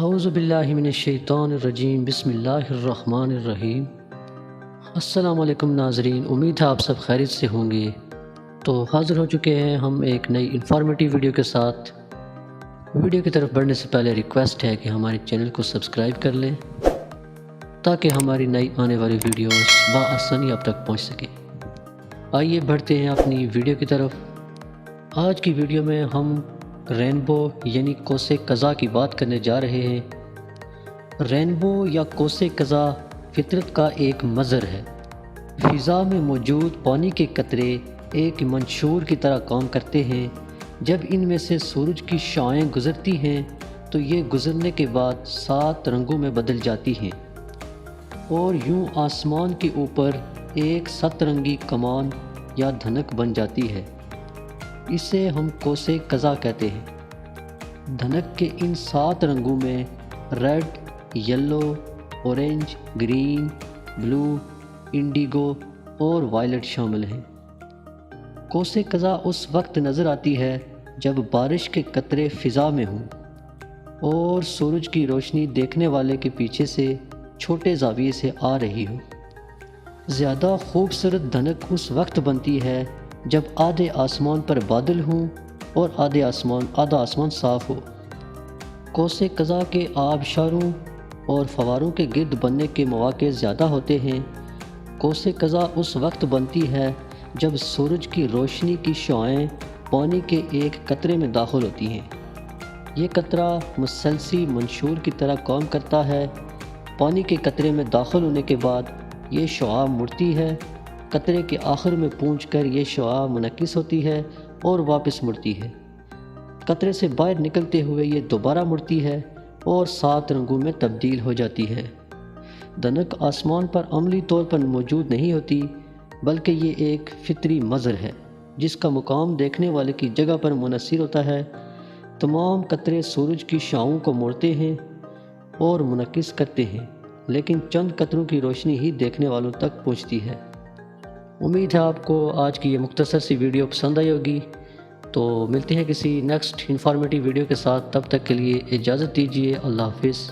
اعوذ باللہ من الشیطان الرجیم، بسم اللہ الرحمن الرحیم۔ السلام علیکم ناظرین، امید ہے آپ سب خیریت سے ہوں گے۔ تو حاضر ہو چکے ہیں ہم ایک نئی انفارمیٹیو ویڈیو کے ساتھ۔ ویڈیو کی طرف بڑھنے سے پہلے ریکویسٹ ہے کہ ہمارے چینل کو سبسکرائب کر لیں تاکہ ہماری نئی آنے والی ویڈیوز بآسانی آپ تک پہنچ سکیں۔ آئیے بڑھتے ہیں اپنی ویڈیو کی طرف۔ آج کی ویڈیو میں ہم رینبو یعنی قوس قزح کی بات کرنے جا رہے ہیں۔ رینبو یا قوس قزح فطرت کا ایک منظر ہے۔ فضا میں موجود پانی کے قطرے ایک منشور کی طرح کام کرتے ہیں۔ جب ان میں سے سورج کی شعاعیں گزرتی ہیں تو یہ گزرنے کے بعد 7 رنگوں میں بدل جاتی ہیں اور یوں آسمان کے اوپر ایک 7 رنگی کمان یا دھنک بن جاتی ہے۔ اسے ہم قوس قزح کہتے ہیں۔ دھنک کے ان 7 رنگوں میں ریڈ، یلو، اورنج، گرین، بلو، انڈیگو اور وائلٹ شامل ہیں۔ قوس قزح اس وقت نظر آتی ہے جب بارش کے قطرے فضا میں ہوں اور سورج کی روشنی دیکھنے والے کے پیچھے سے چھوٹے زاویے سے آ رہی ہو۔ زیادہ خوبصورت دھنک اس وقت بنتی ہے جب آدھے آسمان پر بادل ہوں اور آدھا آسمان صاف ہو۔ قوس قزح کے آبشاروں اور فواروں کے گرد بننے کے مواقع زیادہ ہوتے ہیں۔ قوس قزح اس وقت بنتی ہے جب سورج کی روشنی کی شعاعیں پانی کے ایک قطرے میں داخل ہوتی ہیں۔ یہ قطرہ مسلسل منشور کی طرح کام کرتا ہے۔ پانی کے قطرے میں داخل ہونے کے بعد یہ شعاع مڑتی ہے، قطرے کے آخر میں پہنچ کر یہ شعاع منعکس ہوتی ہے اور واپس مڑتی ہے۔ قطرے سے باہر نکلتے ہوئے یہ دوبارہ مڑتی ہے اور 7 رنگوں میں تبدیل ہو جاتی ہے۔ دھنک آسمان پر عملی طور پر موجود نہیں ہوتی، بلکہ یہ ایک فطری منظر ہے جس کا مقام دیکھنے والے کی جگہ پر منحصر ہوتا ہے۔ تمام قطرے سورج کی شعاعوں کو موڑتے ہیں اور منعکس کرتے ہیں، لیکن چند قطروں کی روشنی ہی دیکھنے والوں تک پہنچتی ہے۔ امید ہے آپ کو آج کی یہ مختصر سی ویڈیو پسند آئی ہوگی۔ تو ملتے ہیں کسی نیکسٹ انفارمیٹیو ویڈیو کے ساتھ، تب تک کے لیے اجازت دیجیے۔ اللہ حافظ۔